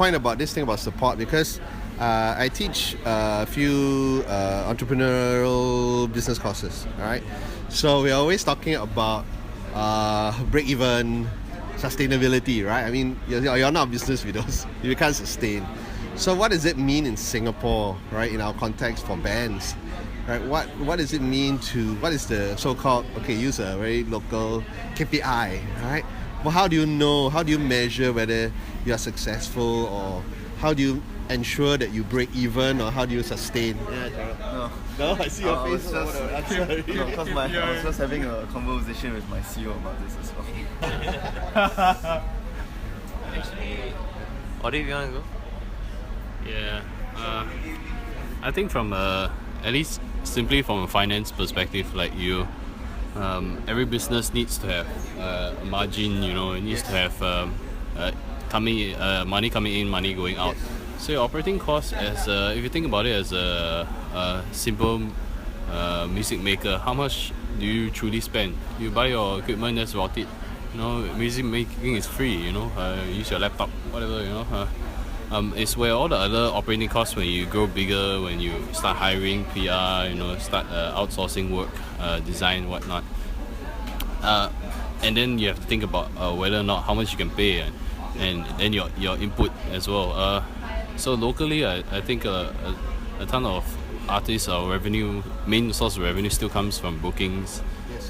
point about this thing about support because I teach a few entrepreneurial business courses, right? So we're always talking about break-even, sustainability, right? I mean, you're not business widows. You can't sustain. So what does it mean in Singapore, right, in our context for bands? Right, what does it mean to, what is the so-called, okay, use a very local KPI, right? Well, how do you know, how do you measure whether you're successful, or how do you ensure that you break even, or how do you sustain? Yeah, Jeryl. No, I see your face. Because I was just having a conversation with my CEO about this as well. Actually, Audie, you want to go? Yeah, I think from at least simply from a finance perspective, like you, every business needs to have a margin. You know, it needs to have money coming in, money going out. So your operating costs, as if you think about it as a simple music maker, how much do you truly spend? You buy your equipment, that's about it. You know, music making is free. You know, use your laptop, whatever. You know. It's where all the other operating costs, when you grow bigger, when you start hiring PR, you know, start outsourcing work, design, whatnot. And then you have to think about whether or not how much you can pay, and then your input as well. So locally, I think a ton of artists, our revenue, main source of revenue still comes from bookings,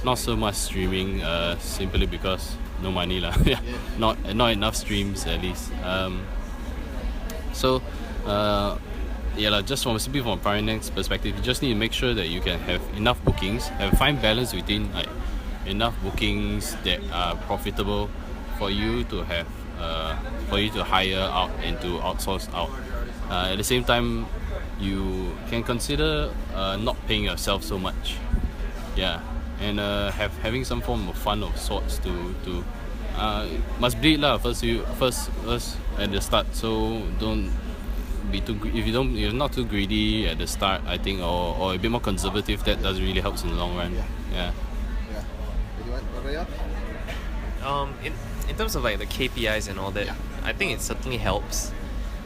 not so much streaming, simply because no money lah. Not enough streams at least. So, just simply from a finance perspective, you just need to make sure that you can have enough bookings, have fine balance between like enough bookings that are profitable for you to have, for you to hire out and to outsource out. At the same time, you can consider not paying yourself so much, and having some form of fun of sorts to. Must bleed lah first at the start, so don't be too if you're not too greedy at the start, I think, or a bit more conservative, that doesn't really help in the long run. In terms of like the KPIs and all that, I think it certainly helps.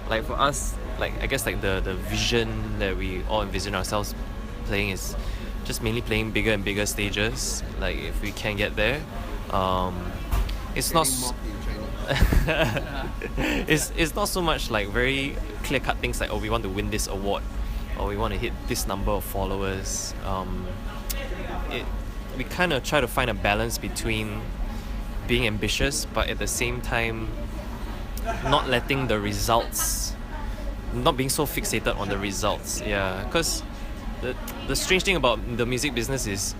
Like for us, like I guess like the vision that we all envision ourselves playing is just mainly playing bigger and bigger stages. Like if we can get there, it's not it's not so much like very clear-cut things like, oh, we want to win this award, or we want to hit this number of followers. We kind of try to find a balance between being ambitious, but at the same time not letting the results, not being so fixated on the results. Because the strange thing about the music business is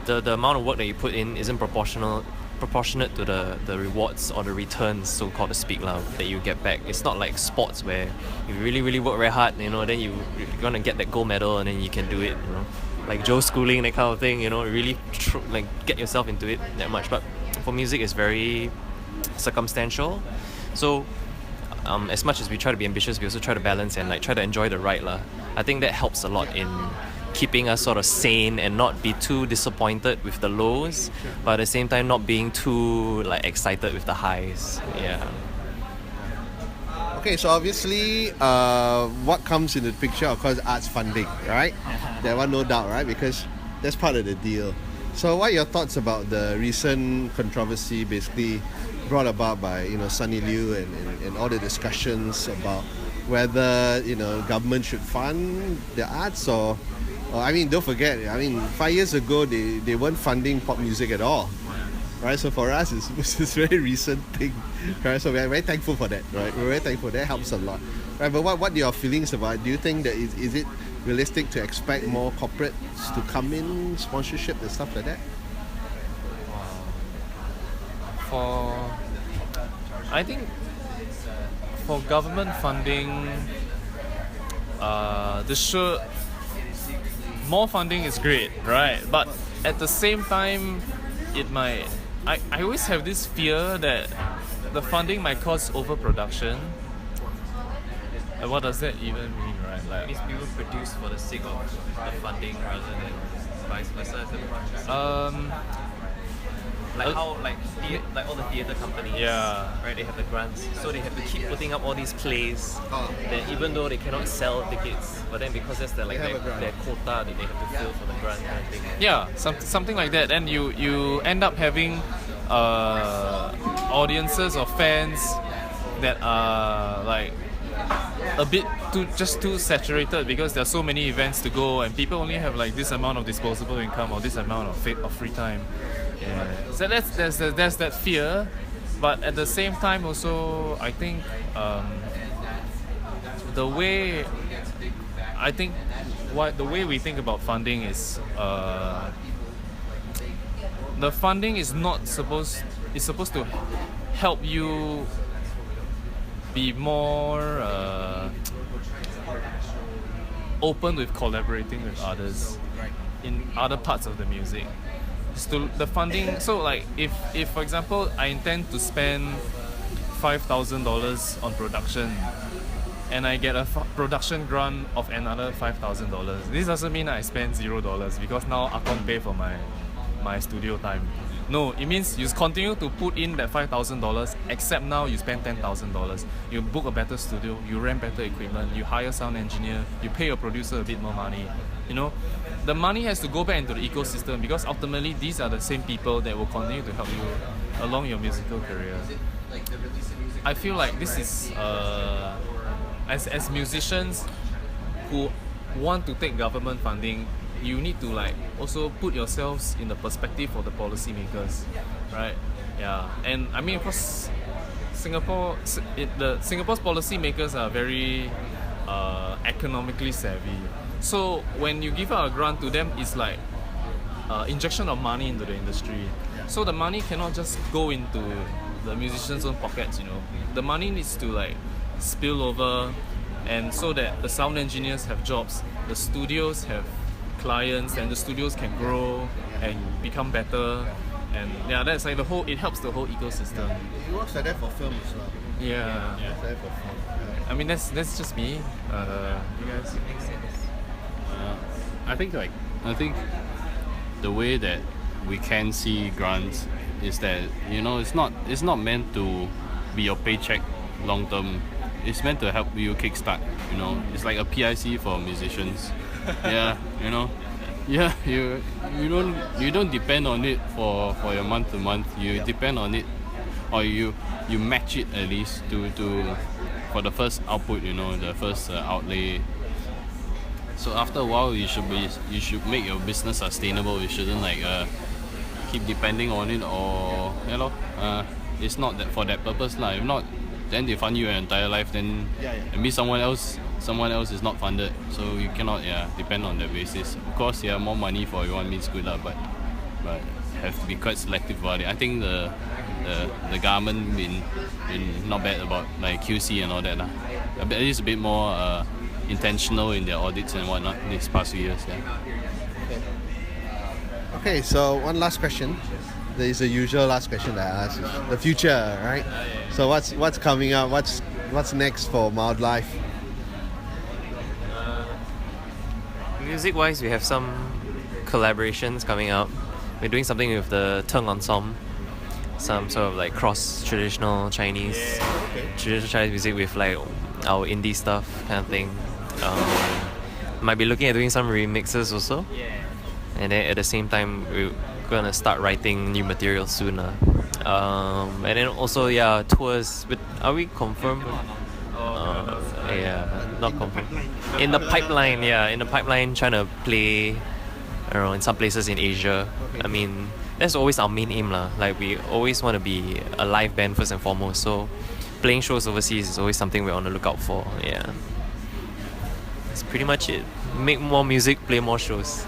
the amount of work that you put in isn't proportionate to the rewards or the returns, so-called to speak, that you get back. It's not like sports where you really work very hard, you know, then you're gonna get that gold medal and then you can do it, you know, like Joe Schooling, that kind of thing, you know, really like get yourself into it that much. But for music, it's very circumstantial. So as much as we try to be ambitious, we also try to balance and like try to enjoy the ride lah. I think that helps a lot in keeping us sort of sane and not be too disappointed with the lows, but at the same time not being too like excited with the highs. Okay, so obviously what comes in the picture, of course, arts funding, right? That one, no doubt, right? Because that's part of the deal. So what are your thoughts about the recent controversy basically brought about by, you know, Sunny Liu and all the discussions about whether, you know, government should fund the arts, or I mean, don't forget, I mean, 5 years ago they weren't funding pop music at all, right? So for us, it's a very recent thing, right? So we're very thankful for that, right? We're very thankful. That helps a lot, right? But what are your feelings about it? Do you think that is it realistic to expect more corporates to come in, sponsorship and stuff like that? I think for government funding, more funding is great, right? But at the same time, I always have this fear that the funding might cause overproduction. And what does that even mean, right? Like, It means people produce for the sake of the funding rather than vice versa. Like how like all the theatre companies, Yeah. right? They have the grants, so they have to keep putting up all these plays. That even though they cannot sell tickets, but then because that's They have a grant. their quota that they have to fill for the grant kind of thing. Yeah, something like that. And you end up having audiences or fans that are like a bit too saturated because there are so many events to go and people only have like this amount of disposable income or this amount of free time. Yeah. So there's that fear, but at the same time also I think the way we think about funding is the funding is supposed to help you be more open with collaborating with others in other parts of the music. The funding, so like if for example I intend to spend $5,000 on production and I get a production grant of another $5,000, this doesn't mean I spend $0 because now I can't pay for my studio time. No, it means you continue to put in that $5,000, except now you spend $10,000. You book a better studio, you rent better equipment, you hire sound engineer, you pay your producer a bit more money. You know, the money has to go back into the ecosystem because ultimately these are the same people that will continue to help you along your musical career. I feel like this is as musicians who want to take government funding, you need to like also put yourselves in the perspective of the policymakers, right? Yeah, and I mean of course, Singapore's policymakers are very economically savvy. So when you give out a grant to them, it's like injection of money into the industry. So the money cannot just go into the musicians' own pockets, you know. The money needs to like spill over, and so that the sound engineers have jobs, the studios have clients, and the studios can grow and become better. And yeah, that's like it helps the whole ecosystem. It works like that for film as well. Yeah. It works like that for film. Yeah. I mean that's just me. You guys? I think the way that we can see grants is that, you know, it's not meant to be your paycheck long term. It's meant to help you kickstart, you know. It's like a PIC for musicians. Yeah, you know. Yeah, you don't depend on it for your month to month. You depend on it, or you match it at least to for the first output, you know, the first outlay. So after a while, you should make your business sustainable. You shouldn't like keep depending on it, or you know, it's not that for that purpose lah. If not, then they fund you your entire life. Then it means someone else is not funded. So you cannot depend on that basis. Of course, more money for everyone means good lah, but have to be quite selective about it. I think the government been not bad about like QC and all that lah. At least a bit more intentional in their audits and whatnot these past few years. Yeah. Okay, so one last question. There is a usual last question that I ask: is the future, right? So what's coming up? What's next for M1LDLF? Music-wise, we have some collaborations coming up. We're doing something with the Teng Ensemble, some sort of like cross traditional Chinese music with like our indie stuff kind of thing. Might be looking at doing some remixes also. And then at the same time, we're gonna start writing new material soon. And then also tours. But are we confirmed? Not confirmed. In the pipeline, trying to play around in some places in Asia. I mean, that's always our main aim lah. Like we always want to be a live band first and foremost. So playing shows overseas is always something we're on the lookout for. Yeah. That's pretty much it. Make more music, play more shows.